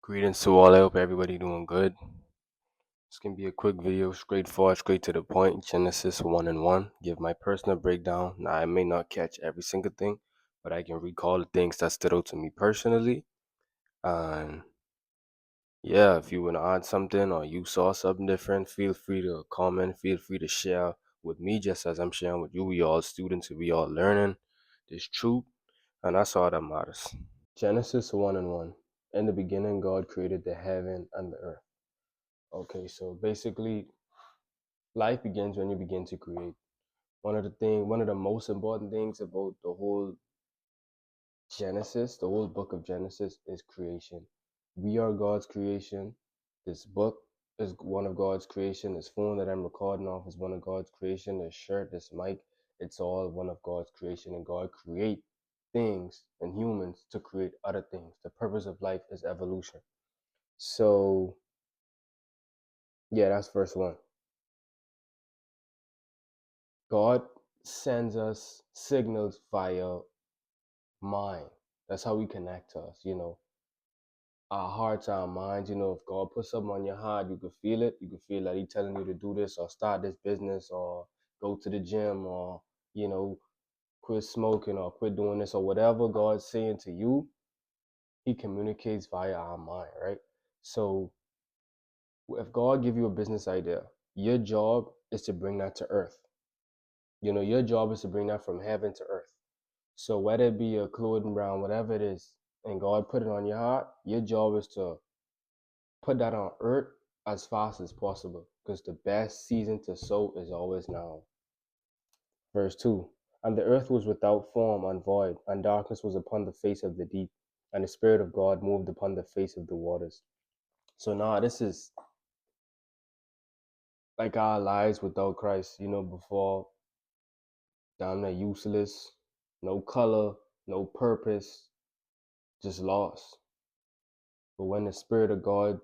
Greetings to all. I hope everybody doing good. This can be a quick video, straightforward, straight to the point. Genesis 1 and 1. Give my personal breakdown. Now, I may not catch every single thing, but I can recall the things that stood out to me personally. And yeah, if you want to add something or you saw something different, feel free to comment. Feel free to share with me, just as I'm sharing with you. We all students, we all learning this truth, and that's all that matters. Genesis 1 and 1. In the beginning, God created the heaven and the earth. Okay, so basically, life begins when you begin to create. One of the most important things about the whole Genesis, the whole book of Genesis, is creation. We are God's creation. This book is one of God's creation. This phone that I'm recording off is one of God's creation. This shirt, this mic, it's all one of God's creation. And God create things and humans to create other things. The purpose of life is evolution. So yeah, that's verse 1. God sends us signals via mind. That's how we connect to us, Our hearts, our minds, if God puts something on your heart, you can feel it. You can feel that He's telling you to do this or start this business or go to the gym or, quit smoking or quit doing this or whatever God's saying to you, He communicates via our mind, right? So if God give you a business idea, your job is to bring that to earth. Your job is to bring that from heaven to earth. So whether it be a clothing brand, whatever it is, and God put it on your heart, your job is to put that on earth as fast as possible, because the best season to sow is always now. Verse 2. And the earth was without form and void, and darkness was upon the face of the deep, and the Spirit of God moved upon the face of the waters. So now this is like our lives without Christ, before, damn near useless, no color, no purpose, just lost. But when the Spirit of God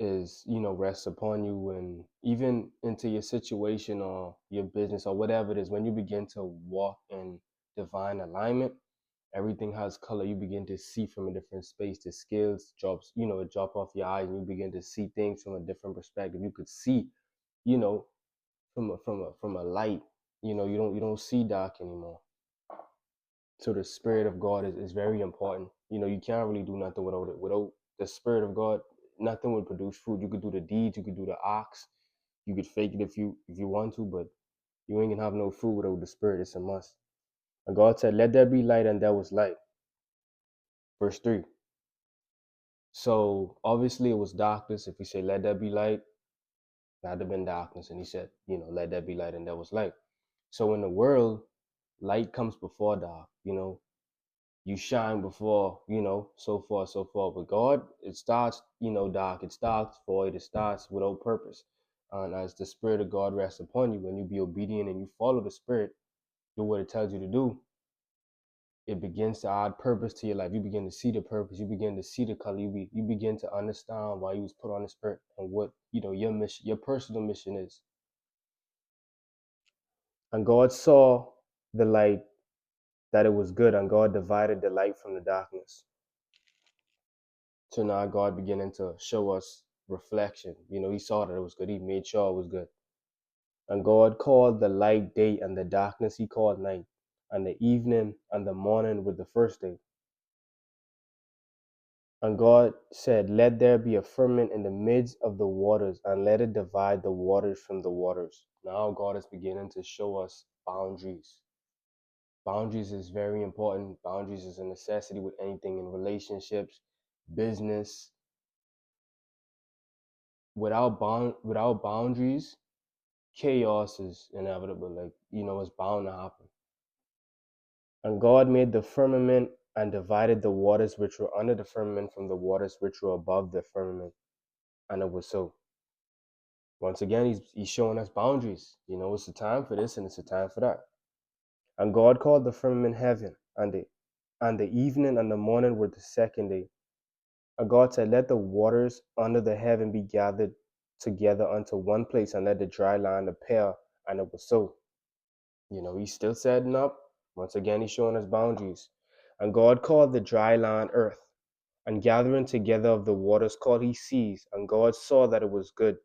is, rests upon you, and even into your situation or your business or whatever it is, when you begin to walk in divine alignment, everything has color. You begin to see from a different space. The skills drops, it drop off your eyes, and you begin to see things from a different perspective. You could see, you know, from a light. You don't see dark anymore. So the Spirit of God is very important. You can't really do nothing without it. Without the Spirit of God, nothing would produce fruit. You could do the deeds, you could do the acts, you could fake it if you want to, but you ain't gonna have no fruit without the Spirit. It's a must. And God said, "Let there be light," and there was light. Verse 3. So obviously it was darkness. If we say, "Let there be light," that had to been darkness. And He said, "Let there be light," and there was light. So in the world, light comes before dark. You shine before, so forth, so forth. But God, it starts, dark. It starts void. It starts without purpose. And as the Spirit of God rests upon you, when you be obedient and you follow the Spirit, do what it tells you to do, it begins to add purpose to your life. You begin to see the purpose. You begin to see the color. You begin to understand why you was put on this earth and what, your mission, your personal mission is. And God saw the light, that it was good, and God divided the light from the darkness. So now God beginning to show us reflection. He saw that it was good. He made sure it was good. And God called the light day, and the darkness He called night. And the evening and the morning were the first day. And God said, "Let there be a firmament in the midst of the waters, and let it divide the waters from the waters." Now God is beginning to show us boundaries. Boundaries is very important. Boundaries is a necessity with anything in relationships, business. Without boundaries, chaos is inevitable. It's bound to happen. And God made the firmament and divided the waters which were under the firmament from the waters which were above the firmament. And it was so. Once again, he's showing us boundaries. It's a time for this and it's a time for that. And God called the firmament heaven, and the evening and the morning were the second day. And God said, "Let the waters under the heaven be gathered together unto one place, and let the dry land appear." And it was so. He's still setting up. Once again, He's showing us boundaries. And God called the dry land earth, and gathering together of the waters called he seas. And God saw that it was good.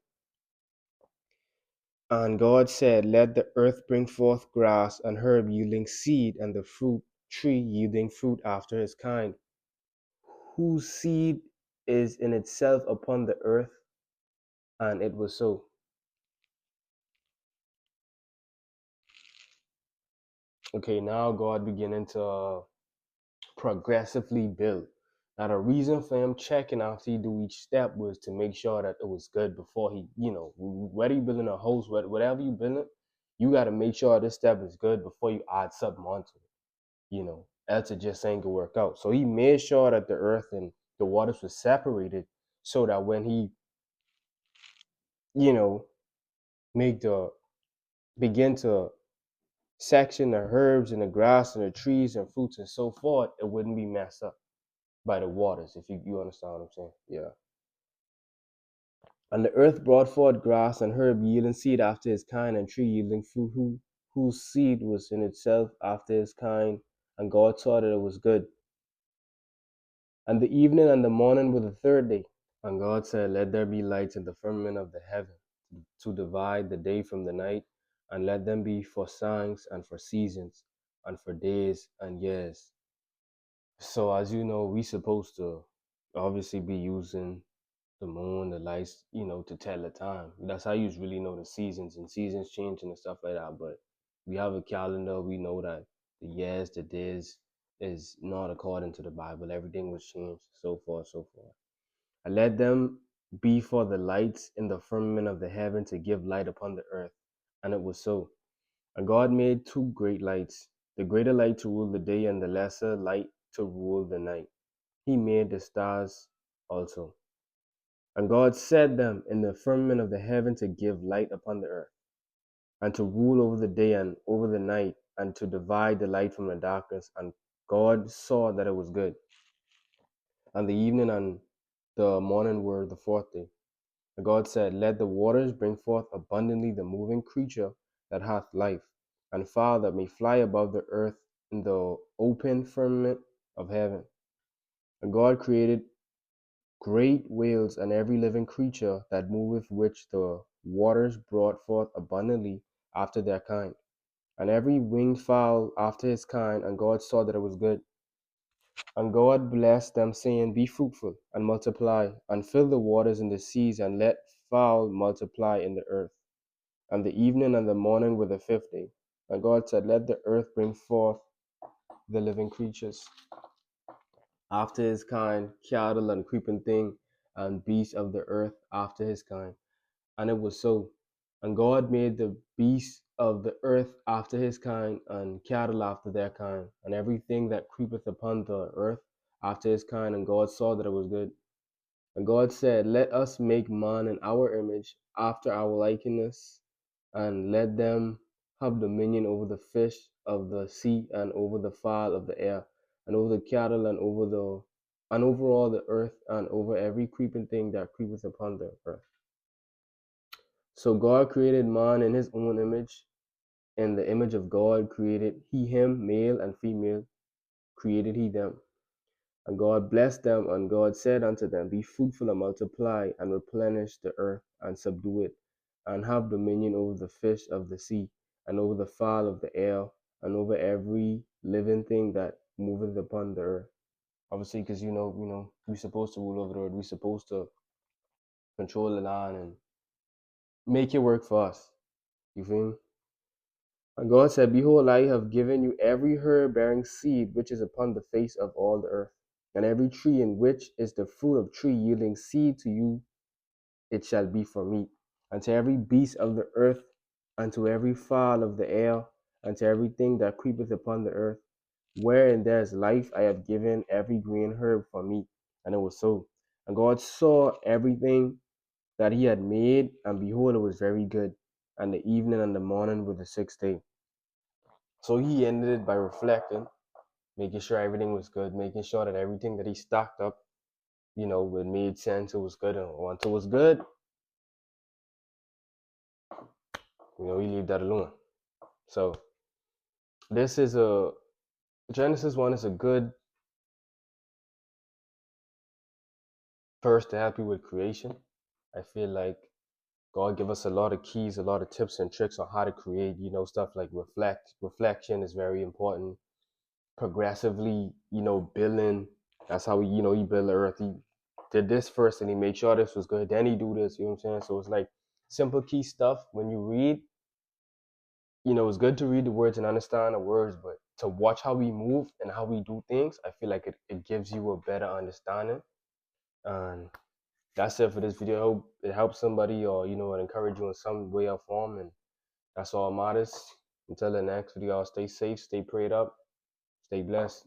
And God said, let the earth bring forth grass and herb yielding seed, and the fruit tree yielding fruit after his kind, whose seed is in itself upon the earth. And it was so. Okay, now God beginning to progressively build. Now the reason for him checking after he do each step was to make sure that it was good before he, whether you building a house, whatever you building, you got to make sure this step is good before you add something onto it. Else it just ain't gonna work out. So he made sure that the earth and the waters were separated, so that when he, you know, make the begin to section the herbs and the grass and the trees and fruits and so forth, it wouldn't be messed up by the waters, if you understand what I'm saying. Yeah. And the earth brought forth grass and herb yielding seed after his kind, and tree yielding fruit whose seed was in itself after his kind. And God saw that it was good. And the evening and the morning were the third day. And God said, let there be lights in the firmament of the heaven, to divide the day from the night, and let them be for signs and for seasons and for days and years. So as you know, we supposed to obviously be using the moon, the lights, to tell the time. That's how you really know the seasons, and seasons changing and stuff like that. But we have a calendar. We know that the years, the days is not according to the Bible. Everything was changed, so forth, so forth. And let them be for the lights in the firmament of the heaven to give light upon the earth. And it was so. And God made two great lights, the greater light to rule the day, and the lesser light to rule the night. He made the stars also. And God set them in the firmament of the heaven to give light upon the earth, and to rule over the day and over the night, and to divide the light from the darkness. And God saw that it was good. And the evening and the morning were the fourth day. And God said, let the waters bring forth abundantly the moving creature that hath life, and fowl that may fly above the earth in the open firmament of heaven. And God created great whales and every living creature that moveth, which the waters brought forth abundantly after their kind, and every winged fowl after his kind. And God saw that it was good. And God blessed them, saying, be fruitful and multiply, and fill the waters in the seas, and let fowl multiply in the earth. And the evening and the morning were the fifth day. And God said, let the earth bring forth the living creatures after his kind, cattle and creeping thing, and beasts of the earth after his kind. And it was so. And God made the beasts of the earth after his kind, and cattle after their kind, and everything that creepeth upon the earth after his kind. And God saw that it was good. And God said, let us make man in our image, after our likeness, and let them have dominion over the fish of the sea, and over the fowl of the air, and over the cattle, and over all the earth, and over every creeping thing that creepeth upon the earth. So God created man in his own image. In the image of God created he him, male and female created he them. And God blessed them, and God said unto them, be fruitful and multiply, and replenish the earth, and subdue it, and have dominion over the fish of the sea, and over the fowl of the air, and over every living thing that moveth upon the earth. Obviously, because we're supposed to rule over the earth. We're supposed to control the land and make it work for us. You feel me? And God said, behold, I have given you every herb bearing seed which is upon the face of all the earth, and every tree in which is the fruit of tree yielding seed, to you it shall be for meat, and to every beast of the earth, and to every fowl of the air, and to everything that creepeth upon the earth, wherein there is life, I have given every green herb for meat. And it was so. And God saw everything that he had made, and behold, it was very good. And the evening and the morning were the sixth day. So he ended it by reflecting, making sure everything was good, making sure that everything that he stocked up, it made sense, it was good. And once it was good, he leave that alone. So this is Genesis 1 is a good first to help you with creation. I feel like God give us a lot of keys, a lot of tips and tricks on how to create, stuff like reflection is very important. Progressively, building. That's how he built the earth. He did this first and he made sure this was good. Then he do this, you know what I'm saying? So it's like simple key stuff. When you read, it's good to read the words and understand the words, but to watch how we move and how we do things, I feel like it gives you a better understanding. And that's it for this video. I hope it helps somebody or, it encourage you in some way or form. And that's all matters. Until the next video, stay safe, stay prayed up, stay blessed.